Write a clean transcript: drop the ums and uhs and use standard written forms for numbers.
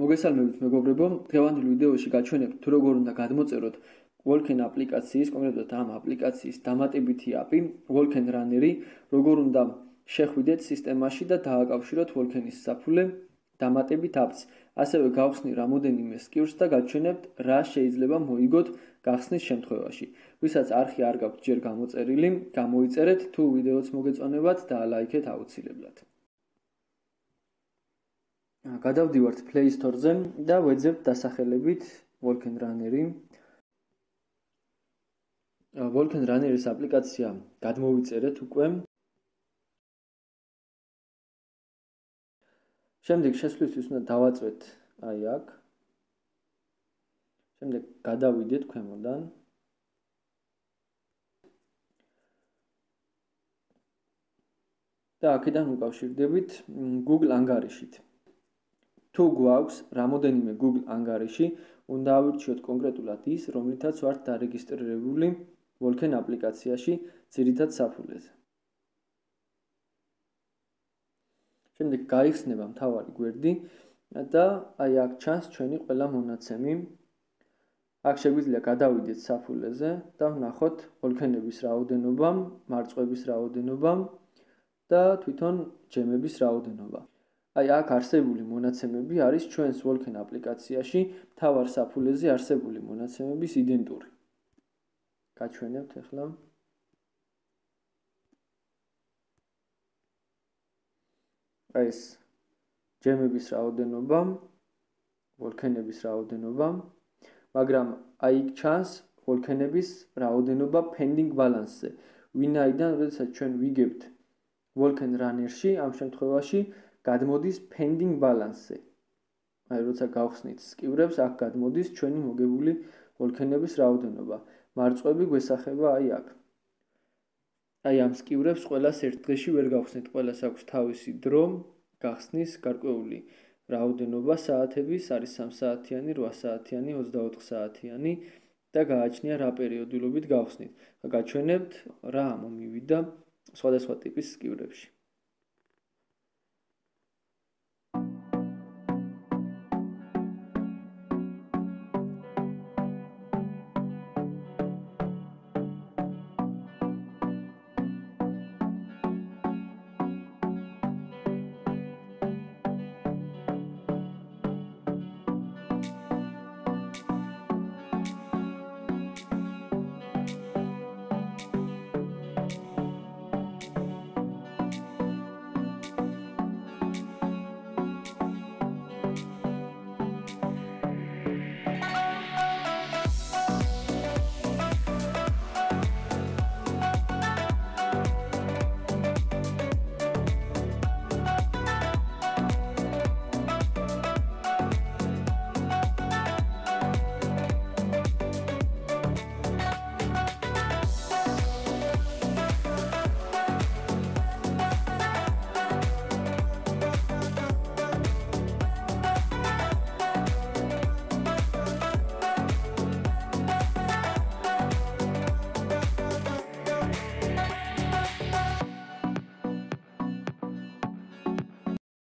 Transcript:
მოგესალმებით მეგობრებო, დღევანდელ ვიდეოში გაჩვენებთ თუ როგორ უნდა გადმოწეროთ walken აპლიკაციის, კონკრეტულად ამ აპლიკაციის დამატებითი აპი, walken runner-ი, როგორ უნდა შეხვიდეთ სისტემაში და დააკავშიროთ walken-ის საფულე დამატებით აპს. ასევე გავხსნი რამოდენიმე სკივრს და გაჩვენებთ რა შეიძლება მოიგოთ გახსნის შემთხვევაში. ვისაც არხი არ გაქვთ ჯერ გამოწერილი, გამოიწერეთ, თუ ვიდეოც მოგეწონებათ და ლაიქეთ აუცილებლად. გადავდივართ Play Store-ზე და ვეძებთ დასახელებით walken runner-ი. walken runner-ის აპლიკაცია გადმოვიწერეთ უკვე. შემდეგ შესვლისთვის უნდა დავაწვეთ აი აქ. შემდეგ გადავიდეთ ქვემოდან. და აქედან უკავშირდებით Google ანგარიშით. თუ გვაქვს რამოდენიმე Google ანგარიში, უნდა ავირჩიოთ კონკრეტულად ის, რომლითაც ვართ დარეგისტრირებული walken აპლიკაციაში ძირითად საფულეზე. შემდეგ გაიხსნება მთავარი გვერდი და აი აქ ჩანს ჩვენი ყველა მონაცემი. აქ შეგვიძლია გადავიდეთ საფულეზე და ვნახოთ walken-ების რაოდენობა, მარწყვების რაოდენობა და თვითონ ჯემების რაოდენობა. აი აქ არსებული მონაცემები არის ჩვენს walken აპლიკაციაში მთავარ საფულეზე არსებული მონაცემების იდენტური. გაჩვენებთ ახლა. აი ეს ჯემების რაოდენობა, walken-ების რაოდენობა, მაგრამ აი იქ ჩანს walken-ების რაოდენობა pending balance-ზე. ვინაიდან როდესაც ჩვენ ვიგებთ walken runner-ში, ამ შემთხვევაში გადმოდის pending balance-ზე. აი როცა გავხსნით სკივრებს, აქ გადმოდის ჩვენი მოგებული walken-ების რაოდენობა. მარწყვები გვესახება აი აქ. აი ამ სკივრებს ყველას ერთ დღეში ვერ გავხსნით, ყველას აქვს თავისი დრო, გახსნის გარკვეული რაოდენობა საათების, არის 3 საათიანი, 8 საათიანი, 24 საათიანი და გააჩნია რა პერიოდულობით გავხსნით. გაჩვენებთ რა მომივიდა სხვადასხვა ტიპის სკივრებში.